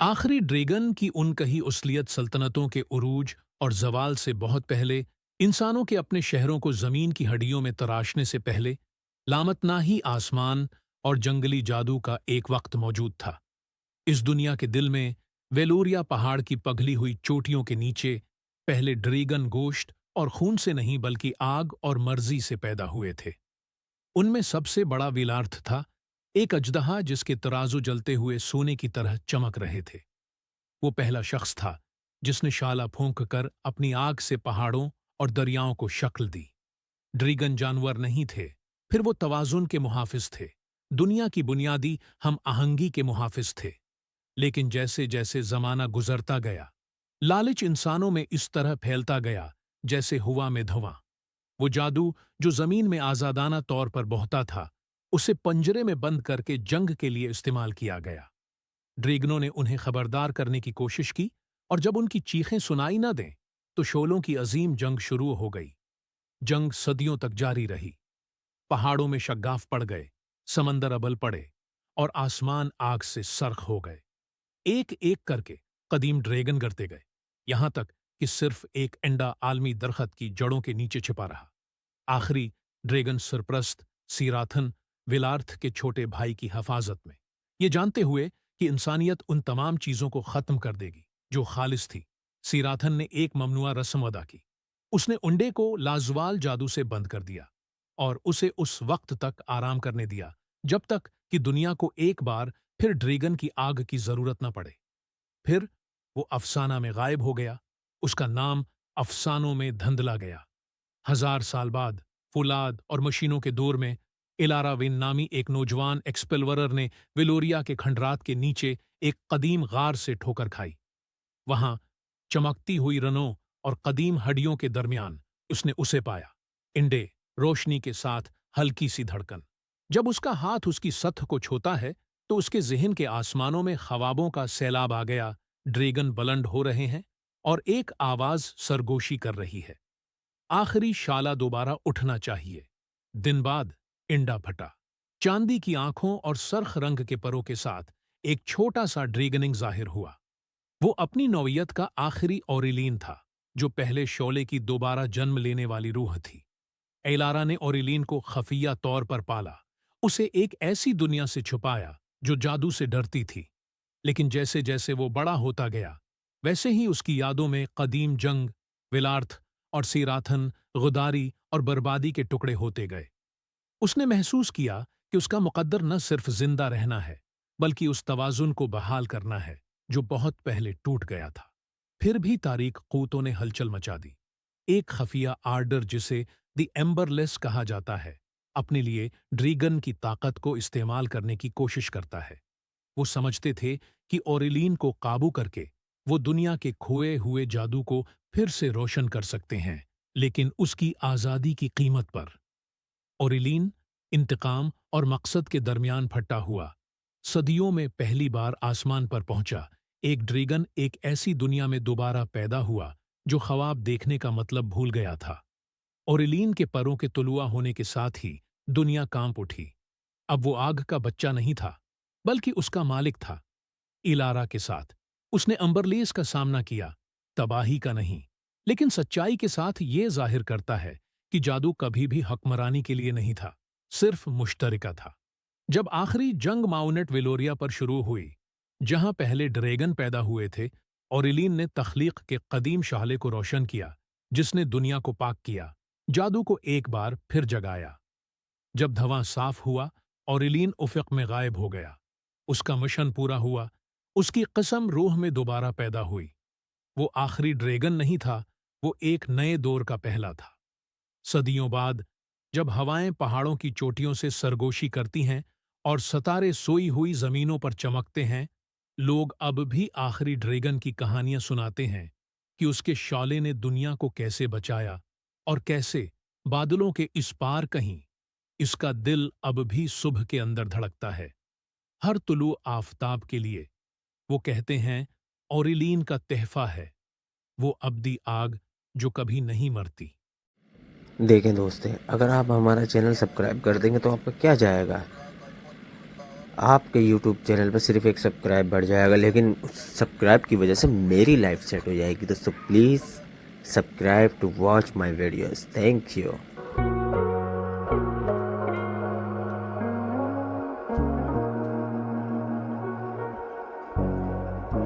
आखिरी ड्रैगन की उनकही उसलियत सल्तनतों के उरूज और जवाल से बहुत पहले, इंसानों के अपने शहरों को जमीन की हड्डियों में तराशने से पहले, लामतनाही आसमान और जंगली जादू का एक वक्त मौजूद था। इस दुनिया के दिल में, वेलोरिया पहाड़ की पगली हुई चोटियों के नीचे, पहले ड्रैगन गोश्त और खून से नहीं बल्कि आग और मर्जी से पैदा हुए थे। उनमें सबसे बड़ा विलार्थ था, एक अजदहा जिसके तराजू जलते हुए सोने की तरह चमक रहे थे। वो पहला शख्स था जिसने शाला फूंक कर अपनी आग से पहाड़ों और दरियाओं को शक्ल दी। ड्रैगन जानवर नहीं थे, फिर वो तवाजुन के मुहाफिज थे, दुनिया की बुनियादी हम आहंगी के मुहाफिज थे। लेकिन जैसे जैसे जमाना गुजरता गया, लालच इंसानों में इस तरह फैलता गया जैसे हुआ में धुआं। वो जादू जो जमीन में आजादाना तौर पर बहता था, उसे पंजरे में बंद करके जंग के लिए इस्तेमाल किया गया। ड्रैगनों ने उन्हें खबरदार करने की कोशिश की, और जब उनकी चीखें सुनाई न दें, तो शोलों की अजीम जंग शुरू हो गई। जंग सदियों तक जारी रही। पहाड़ों में शग्गाफ पड़ गए, समंदर अबल पड़े, और आसमान आग से सर्ख हो गए। एक एक करके कदीम ड्रैगन गिरते गए, यहां तक कि सिर्फ एक एंडा आलमी दरख्त की जड़ों के नीचे छिपा रहा। आखिरी ड्रैगन सरप्रस्त सीराथन विलार्थ के छोटे भाई की हिफाजत में, ये जानते हुए कि इंसानियत उन तमाम चीजों को खत्म कर देगी जो खालिस थी, सीराथन ने एक ममनुआ रस्म अदा की। उसने उंडे को लाजवाल जादू से बंद कर दिया और उसे उस वक्त तक आराम करने दिया जब तक कि दुनिया को एक बार फिर ड्रैगन की आग की जरूरत न पड़े। फिर वो अफसाना में गायब हो गया, उसका नाम अफसानों में धंधला गया। 1000 साल बाद, फुलाद और मशीनों के दौर में, इलारा विन नामी एक नौजवान एक्सपेलवरर ने विलोरिया के खंडरात के नीचे एक कदीम गार से ठोकर खाई। वहां चमकती हुई रनों और कदीम हड्डियों के दरमियान उसने उसे पाया, इंडे, रोशनी के साथ हल्की सी धड़कन। जब उसका हाथ उसकी सतह को छूता है, तो उसके जहन के आसमानों में ख्वाबों का सैलाब आ गया। ड्रैगन बुलंद हो रहे हैं और एक आवाज सरगोशी कर रही है, आखिरी शाला दोबारा उठना चाहिए। दिन बाद इंडा फटा। चांदी की आंखों और सरख रंग के परों के साथ एक छोटा सा ड्रैगनिंग जाहिर हुआ। वो अपनी नौइयत का आखिरी ओरिलीन था, जो पहले शोले की दोबारा जन्म लेने वाली रूह थी। एलारा ने ओरिलीन को खफिया तौर पर पाला, उसे एक ऐसी दुनिया से छुपाया जो जादू से डरती थी। लेकिन जैसे जैसे वो बड़ा होता गया, वैसे ही उसकी यादों में कदीम जंग, विलार्थ और सीराथन, गुदारी और बर्बादी के टुकड़े होते गए। उसने महसूस किया कि उसका मुकद्दर न सिर्फ जिंदा रहना है, बल्कि उस तवाजुन को बहाल करना है जो बहुत पहले टूट गया था। फिर भी तारीख कूतों ने हलचल मचा दी। एक खफिया आर्डर जिसे द एम्बरलेस कहा जाता है, अपने लिए ड्रैगन की ताकत को इस्तेमाल करने की कोशिश करता है। वो समझते थे कि ओरिलीन को काबू करके वो दुनिया के खोए हुए जादू को फिर से रोशन कर सकते हैं, लेकिन उसकी आज़ादी की कीमत पर। ओरिलीन इंतकाम और मकसद के दरमियान फटा हुआ। सदियों में पहली बार आसमान पर पहुंचा एक ड्रैगन एक ऐसी दुनिया में दोबारा पैदा हुआ जो ख्वाब देखने का मतलब भूल गया था। ओरिलीन के परों के तुलुआ होने के साथ ही दुनिया कांप उठी। अब वो आग का बच्चा नहीं था, बल्कि उसका मालिक था। इलारा के साथ उसने अंबरलेस का सामना किया, तबाही का नहीं, लेकिन सच्चाई के साथ ये जाहिर करता है कि जादू कभी भी हकमरानी के लिए नहीं था, सिर्फ मुश्तरका था। जब आखिरी जंग माउनेट विलोरिया पर शुरू हुई, जहां पहले ड्रैगन पैदा हुए थे, ओरिलीन ने तख्लीक के कदीम शाले को रोशन किया, जिसने दुनिया को पाक किया, जादू को एक बार फिर जगाया। जब धवां साफ हुआ, ओरिलीन उफ़क़ में गायब हो गया। उसका मिशन पूरा हुआ, उसकी कसम रूह में दोबारा पैदा हुई। वो आखिरी ड्रैगन नहीं था, वो एक नए दौर का पहला था। सदियों बाद, जब हवाएं पहाड़ों की चोटियों से सरगोशी करती हैं और सितारे सोई हुई जमीनों पर चमकते हैं, लोग अब भी आखिरी ड्रैगन की कहानियां सुनाते हैं कि उसके शौले ने दुनिया को कैसे बचाया और कैसे बादलों के इस पार कहीं इसका दिल अब भी सुबह के अंदर धड़कता है, हर तुलू आफताब के लिए। वो कहते हैं ओरिलीन का तहफा है वो अब्दी आग जो कभी नहीं मरती। देखें दोस्त, अगर आप हमारा चैनल सब्सक्राइब कर देंगे तो आपका क्या जाएगा। آپ کے یوٹیوب چینل پہ صرف ایک سبسکرائب بڑھ جائے گا، لیکن اس سبسکرائب کی وجہ سے میری لائف سیٹ ہو جائے گی. تو please subscribe to watch my videos. Thank you.